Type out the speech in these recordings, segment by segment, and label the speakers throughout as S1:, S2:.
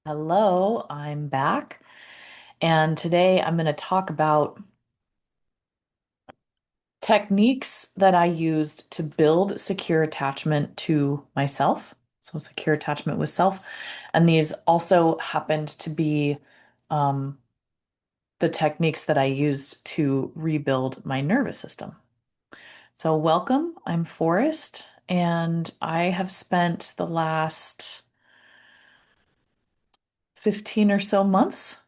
S1: Hello, I'm back. And today I'm going to talk about techniques that I used to build secure attachment to myself. So, secure attachment with self. And these also happened to be um, the techniques that I used to rebuild my nervous system. So, welcome. I'm Forrest, and I have spent the last 15 or so months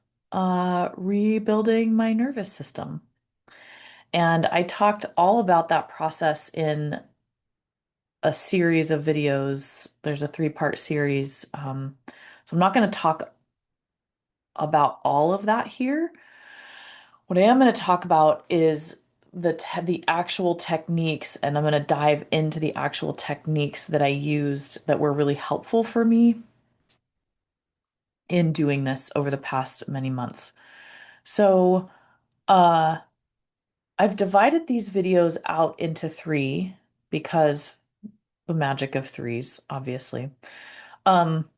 S1: rebuilding my nervous system. And I talked all about that process in a series of videos. There's a three-part series. So I'm not going to talk about all of that here. What I am going to talk about is the actual techniques, and I'm going to dive into the actual techniques that I used that were really helpful for me in doing this over the past many months. So, uh, I've divided these videos out into three because the magic of threes, obviously. Um,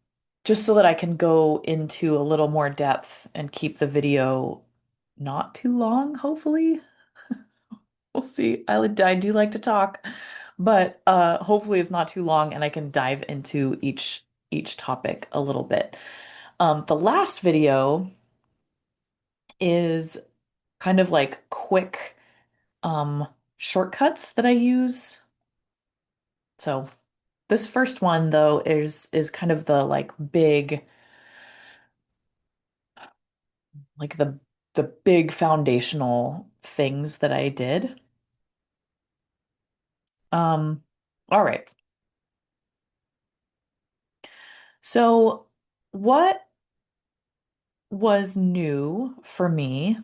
S1: just so that I can go into a little more depth and keep the video not too long, hopefully. We'll see. I do like to talk, but hopefully it's not too long and I can dive into each topic a little bit. The last video is kind of like quick um shortcuts that I use. So this first one though is kind of the like big like the big foundational things that I did. Um all right. So what was new for me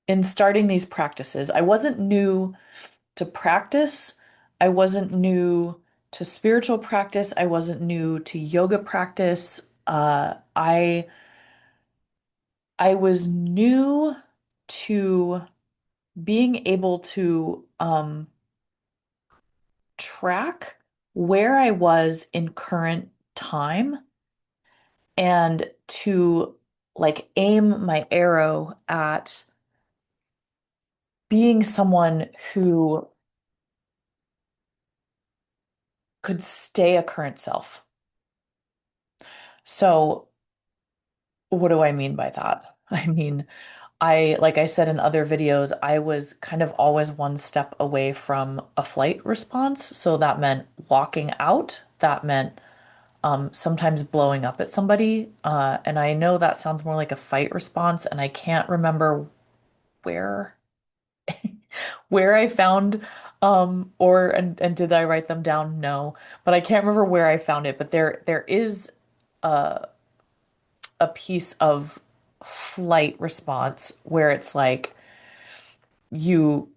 S1: in starting these practices? I wasn't new to practice. I wasn't new to spiritual practice. I wasn't new to yoga practice. I was new to being able to track where I was in current time and to like aim my arrow at being someone who could stay a current self. So, what do I mean by that? I mean, like I said in other videos, I was kind of always one step away from a flight response. So that meant walking out. That meant sometimes blowing up at somebody. And I know that sounds more like a fight response, and I can't remember where where I found or and did I write them down? No, but I can't remember where I found it. But there is a a piece of flight response where it's like you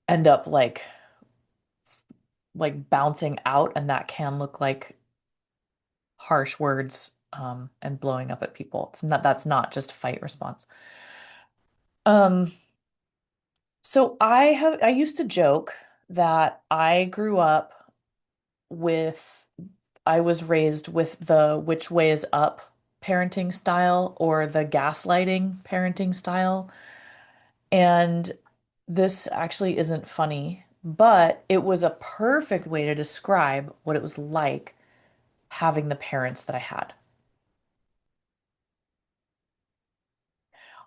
S1: end up like bouncing out, and that can look like harsh words and blowing up at people. That's not just a fight response. Um, so I used to joke that I grew up with I was raised with the which way is up parenting style or the gaslighting parenting style. And this actually isn't funny, but it was a perfect way to describe what it was like having the parents that I had.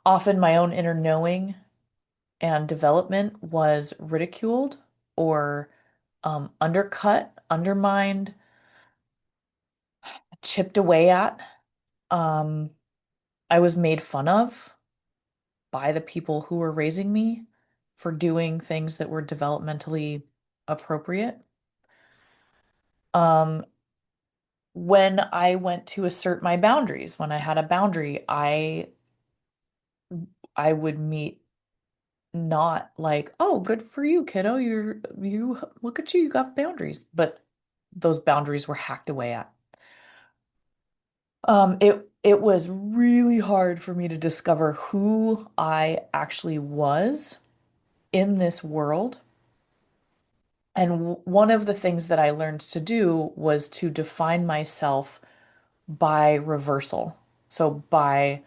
S1: Often my own inner knowing and development was ridiculed or undercut, undermined, chipped away at. Um, I was made fun of by the people who were raising me for doing things that were developmentally appropriate. Um, when I went to assert my boundaries, when I had a boundary, I would meet not like, oh, good for you, kiddo. You look at you, you got boundaries. But those boundaries were hacked away at. It was really hard for me to discover who I actually was in this world. And one of the things that I learned to do was to define myself by reversal. So by,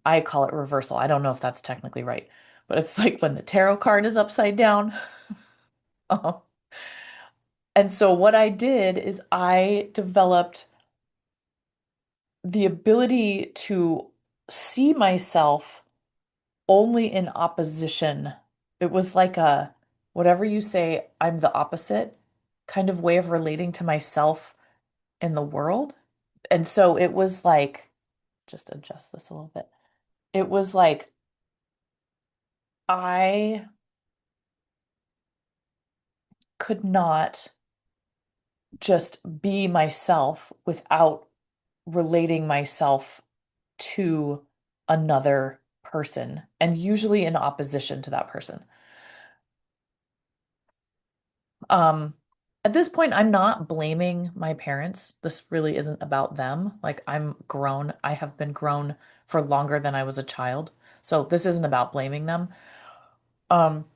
S1: I call it reversal. I don't know if that's technically right, but it's like when the tarot card is upside down. Um, and so what I did is I developed the ability to see myself only in opposition. It was like a whatever you say, I'm the opposite kind of way of relating to myself in the world. And so it was like, just adjust this a little bit. It was like I could not just be myself without relating myself to another person, and usually in opposition to that person. Um, at this point, I'm not blaming my parents. This really isn't about them. Like, I'm grown. I have been grown for longer than I was a child. So this isn't about blaming them. Um,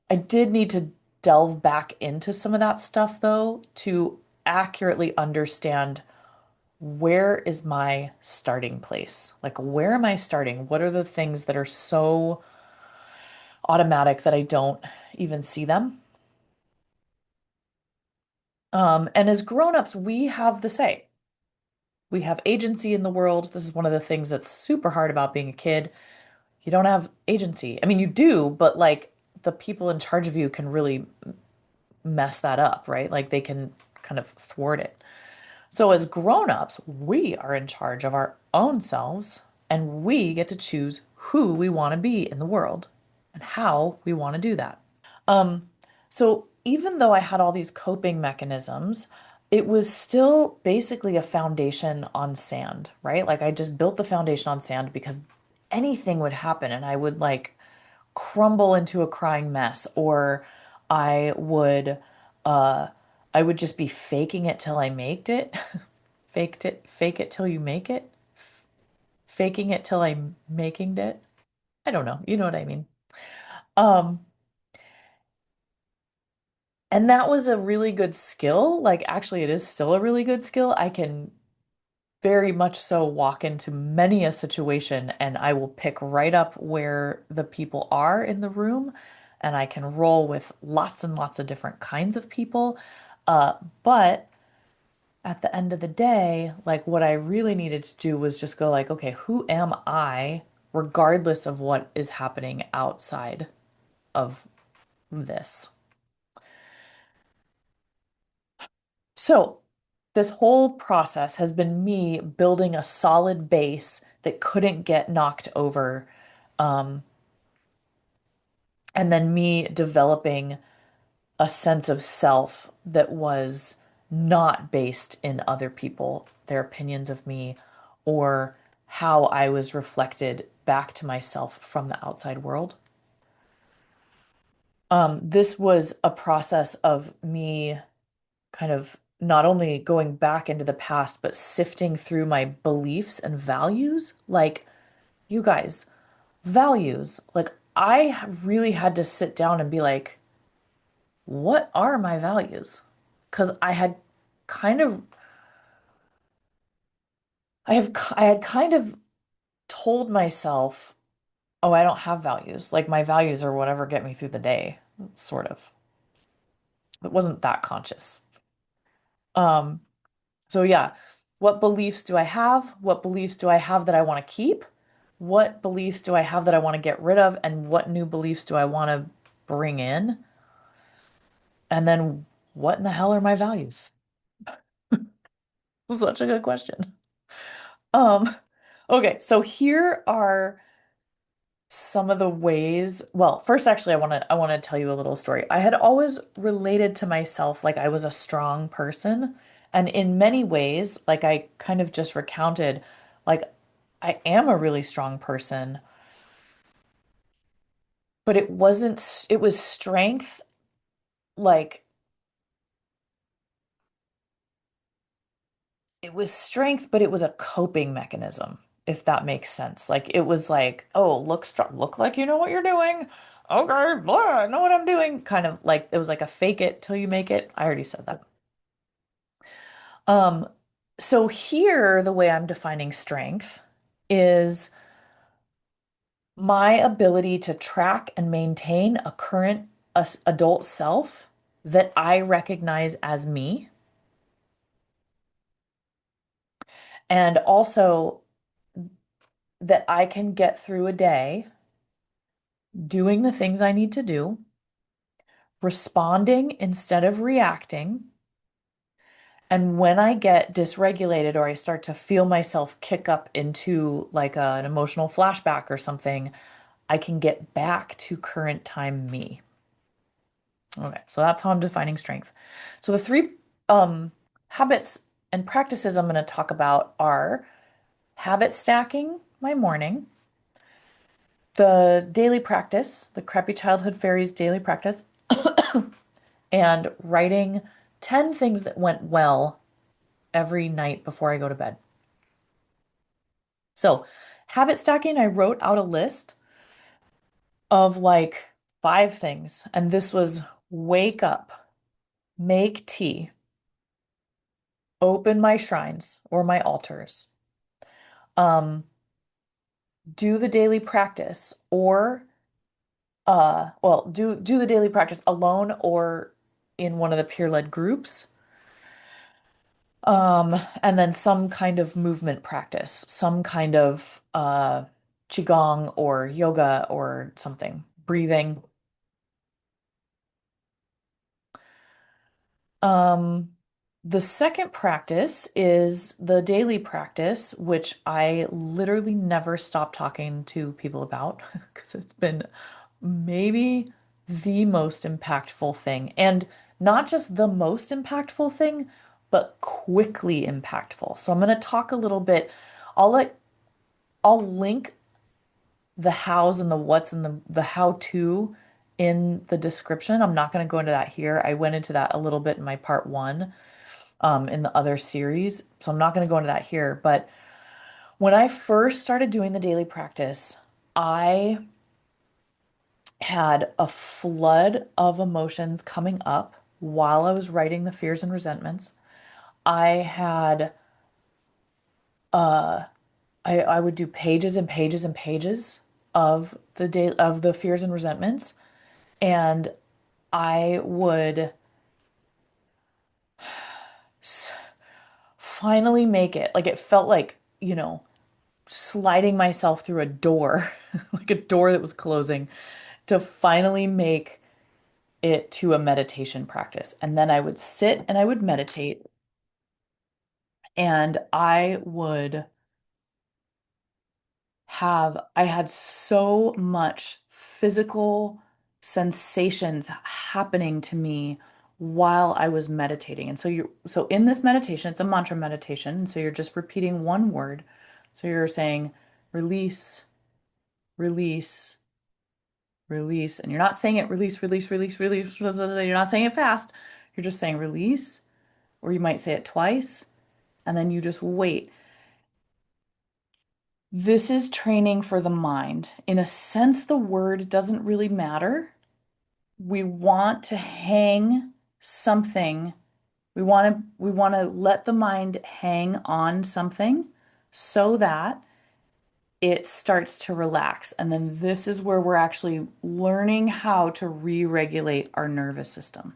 S1: I did need to delve back into some of that stuff though to accurately understand where is my starting place? Like, where am I starting? What are the things that are so automatic that I don't even see them? And as grown-ups, we have the say. We have agency in the world. This is one of the things that's super hard about being a kid. You don't have agency. I mean, you do, but like the people in charge of you can really mess that up, right? Like they can kind of thwart it. So as grown-ups, we are in charge of our own selves and we get to choose who we want to be in the world and how we want to do that. Um, so even though I had all these coping mechanisms, it was still basically a foundation on sand, right? Like I just built the foundation on sand because anything would happen and I would like crumble into a crying mess, or I would uh I would just be faking it till I maked it. Fake it till you make it. Faking it till I'm making it. I don't know. You know what I mean? Um, and that was a really good skill. Like actually it is still a really good skill. I can very much so walk into many a situation and I will pick right up where the people are in the room and I can roll with lots and lots of different kinds of people. But at the end of the day, like what I really needed to do was just go like, okay, who am I regardless of what is happening outside of this? So, this whole process has been me building a solid base that couldn't get knocked over. Um, and then me developing a sense of self that was not based in other people, their opinions of me, or how I was reflected back to myself from the outside world. This was a process of me kind of not only going back into the past, but sifting through my beliefs and values. Like, you guys, values. Like, I really had to sit down and be like, what are my values? Because kind of, I had kind of told myself, oh, I don't have values. Like, my values are whatever get me through the day, sort of. It wasn't that conscious. Um, So yeah, what beliefs do I have? What beliefs do I have that I want to keep? What beliefs do I have that I want to get rid of? And what new beliefs do I want to bring in? And then what in the hell are my values? Such a good question. Um, okay, so here are some of the ways. Well, first actually I want to tell you a little story. I had always related to myself like I was a strong person, and in many ways, like I kind of just recounted, like I am a really strong person, but it was strength, like it was strength, but it was a coping mechanism, if that makes sense. Like it was like, oh, look strong, look like you know what you're doing. Okay, blah, I know what I'm doing. Kind of like it was like a fake it till you make it. I already said that. Um, So here, the way I'm defining strength is my ability to track and maintain a current adult self that I recognize as me, and also that I can get through a day doing the things I need to do, responding instead of reacting. And when I get dysregulated or I start to feel myself kick up into like an emotional flashback or something, I can get back to current time me. Okay, so that's how I'm defining strength. So the three um, habits and practices I'm going to talk about are habit stacking my morning, the daily practice, the Crappy Childhood Fairies daily practice, and writing 10 things that went well every night before I go to bed. So, habit stacking, I wrote out a list of like 5 things, and this was wake up, make tea, open my shrines or my altars, um, do the daily practice or well, do the daily practice alone or in one of the peer-led groups. And then some kind of movement practice, some kind of qigong or yoga or something, breathing. Um, the second practice is the daily practice, which I literally never stop talking to people about because it's been maybe the most impactful thing. And not just the most impactful thing, but quickly impactful. So I'm going to talk a little bit. I'll let I'll link the hows and the what's and the how to in the description. I'm not going to go into that here. I went into that a little bit in my part one in the other series. So I'm not going to go into that here. But when I first started doing the daily practice, I had a flood of emotions coming up while I was writing the fears and resentments. I had uh I would do pages and pages and pages of the day of the fears and resentments, and I would s- finally make it. Like it felt like, sliding myself through a door, like a door that was closing, to finally make it to a meditation practice. And then I would sit and I would meditate, and I had so much physical sensations happening to me while I was meditating. And so in this meditation, it's a mantra meditation. And so you're just repeating one word. So you're saying release, release, release. And you're not saying it release, release, release, release. You're not saying it fast. You're just saying release, or you might say it twice, and then you just wait. This is training for the mind. In a sense, the word doesn't really matter. We want to hang something. We want to let the mind hang on something so that it starts to relax. And then this is where we're actually learning how to re-regulate our nervous system.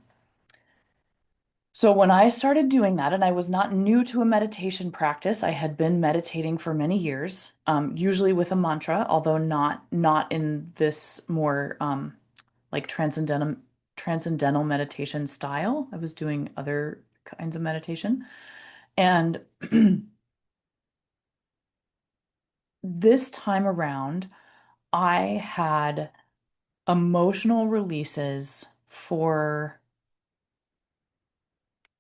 S1: So when I started doing that, and I was not new to a meditation practice, I had been meditating for many years, usually with a mantra, although not in this more like transcendental meditation style. I was doing other kinds of meditation, and this time around, I had emotional releases for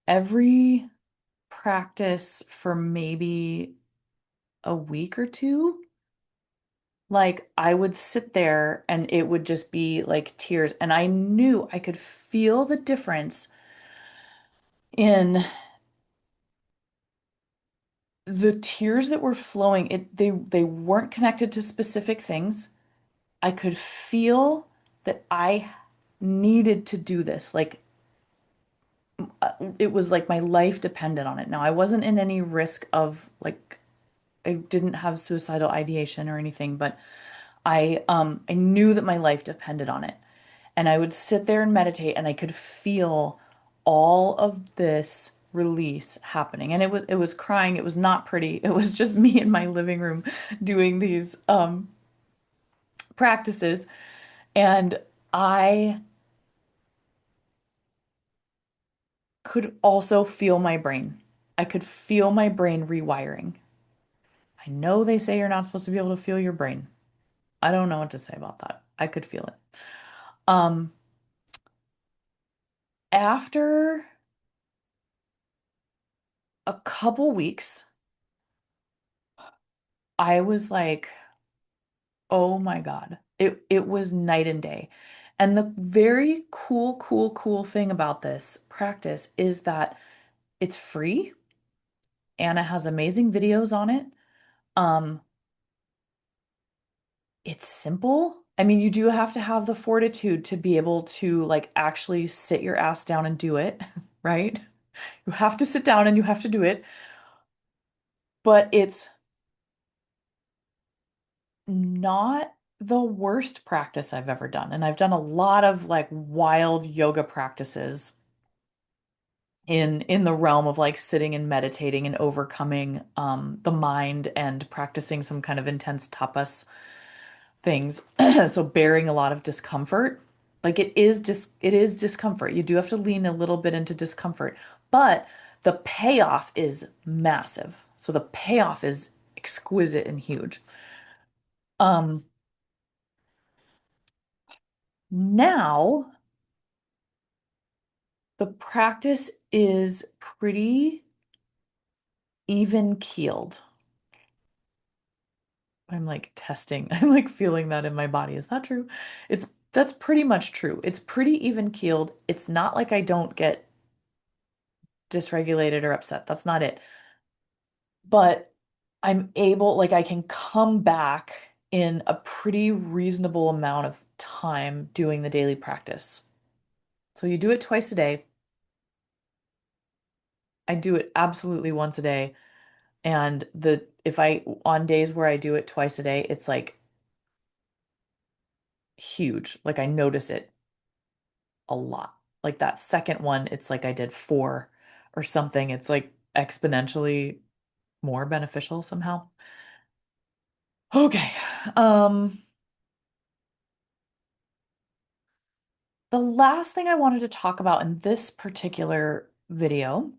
S1: every practice for maybe a week or two. Like I would sit there and it would just be like tears. And I knew I could feel the difference in the tears that were flowing. They weren't connected to specific things. I could feel that I needed to do this. Like it was like my life depended on it. Now, I wasn't in any risk of like I didn't have suicidal ideation or anything, but I knew that my life depended on it. And I would sit there and meditate and I could feel all of this release happening. And it was crying. It was not pretty. It was just me in my living room doing these practices. And I could also feel my brain. I could feel my brain rewiring. I know they say you're not supposed to be able to feel your brain. I don't know what to say about that. I could feel it. Um, After a couple weeks, I was like, oh my God. It was night and day. And the very cool thing about this practice is that it's free. Anna has amazing videos on it. Um, it's simple. I mean, you do have to have the fortitude to be able to like actually sit your ass down and do it, right? You have to sit down and you have to do it, but it's not the worst practice I've ever done. And I've done a lot of like wild yoga practices in the realm of like sitting and meditating and overcoming the mind and practicing some kind of intense tapas things. So bearing a lot of discomfort. Like it is discomfort. You do have to lean a little bit into discomfort, but the payoff is massive. So the payoff is exquisite and huge. Um, Now the practice is pretty even keeled. I'm like testing. I'm like feeling that in my body. Is that true? That's pretty much true. It's pretty even keeled. It's not like I don't get dysregulated or upset. That's not it. But I'm able, like I can come back in a pretty reasonable amount of time doing the daily practice. So you do it twice a day. I do it absolutely once a day. And the if I on days where I do it twice a day, it's like huge. Like I notice it a lot. Like that second one, it's like I did four or something. It's like exponentially more beneficial somehow. Okay. Um, the last thing I wanted to talk about in this particular video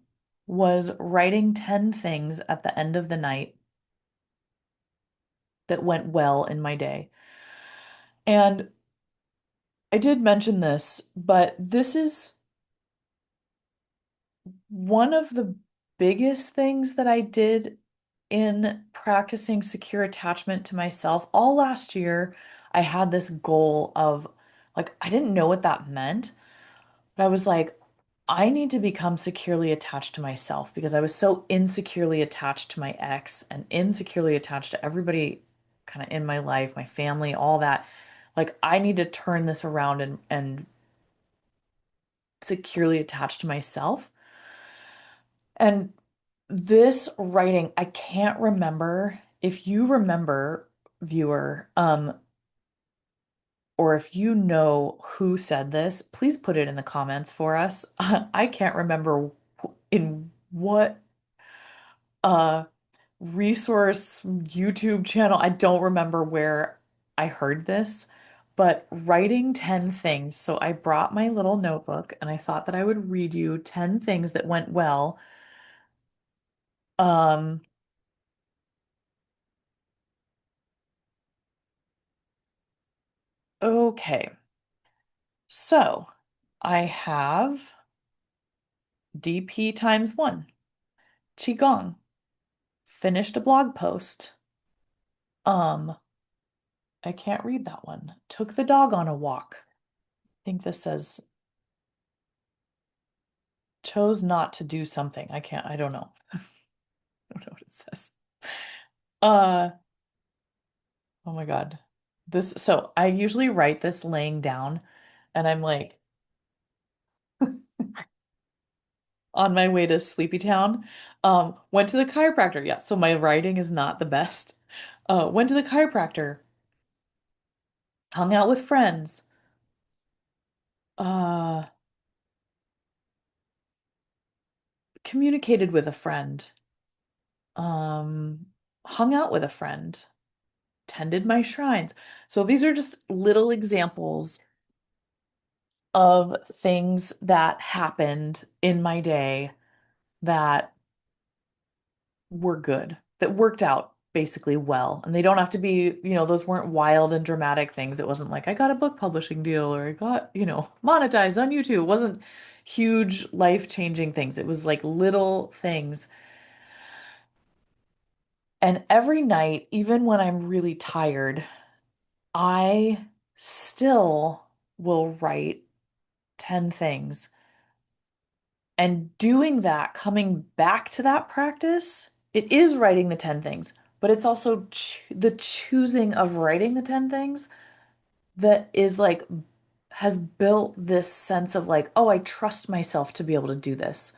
S1: was writing 10 things at the end of the night that went well in my day. And I did mention this, but this is one of the biggest things that I did in practicing secure attachment to myself. All last year, I had this goal of like, I didn't know what that meant, but I was like, I need to become securely attached to myself because I was so insecurely attached to my ex and insecurely attached to everybody kind of in my life, my family, all that. Like, I need to turn this around and securely attached to myself. And this writing, I can't remember if you remember, viewer, or if you know who said this, please put it in the comments for us. I can't remember in what uh resource YouTube channel. I don't remember where I heard this, but writing 10 things. So I brought my little notebook and I thought that I would read you 10 things that went well. Um, okay. So I have DP times one, Qigong, finished a blog post. Um, I can't read that one. Took the dog on a walk. I think this says chose not to do something. I don't know. I don't know what it says. Uh, oh my God. So I usually write this laying down and I'm like, on my way to Sleepy Town. Went to the chiropractor. Yeah, so my writing is not the best. Went to the chiropractor, hung out with friends, uh, communicated with a friend, um, hung out with a friend, tended my shrines. So these are just little examples of things that happened in my day that were good, that worked out basically well. And they don't have to be, those weren't wild and dramatic things. It wasn't like I got a book publishing deal or I got, monetized on YouTube. It wasn't huge life-changing things. It was like little things. And every night, even when I'm really tired, I still will write 10 things. And doing that, coming back to that practice, it is writing the 10 things, but it's also the choosing of writing the 10 things that is like, has built this sense of like, oh, I trust myself to be able to do this.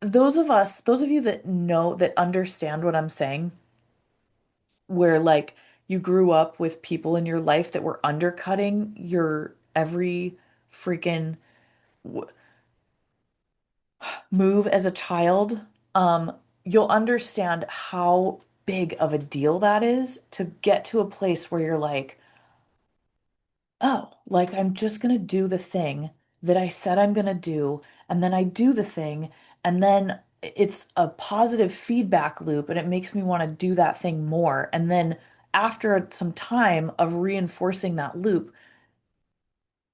S1: Those of you that know, that understand what I'm saying, where like you grew up with people in your life that were undercutting your every freaking move as a child, you'll understand how big of a deal that is to get to a place where you're like, oh, like I'm just gonna do the thing that I said I'm gonna do, and then I do the thing, and then it's a positive feedback loop, and it makes me want to do that thing more. And then after some time of reinforcing that loop,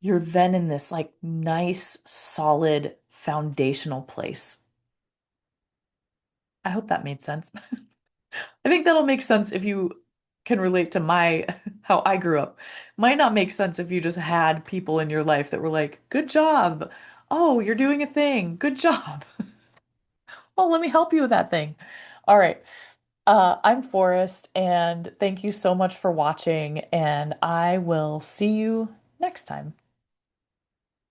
S1: you're then in this like nice, solid, foundational place. I hope that made sense. I think that'll make sense if you can relate to my how I grew up. Might not make sense if you just had people in your life that were like, "Good job. Oh, you're doing a thing. Good job. Well, let me help you with that thing." All right. I'm Forrest, and thank you so much for watching, and I will see you next time.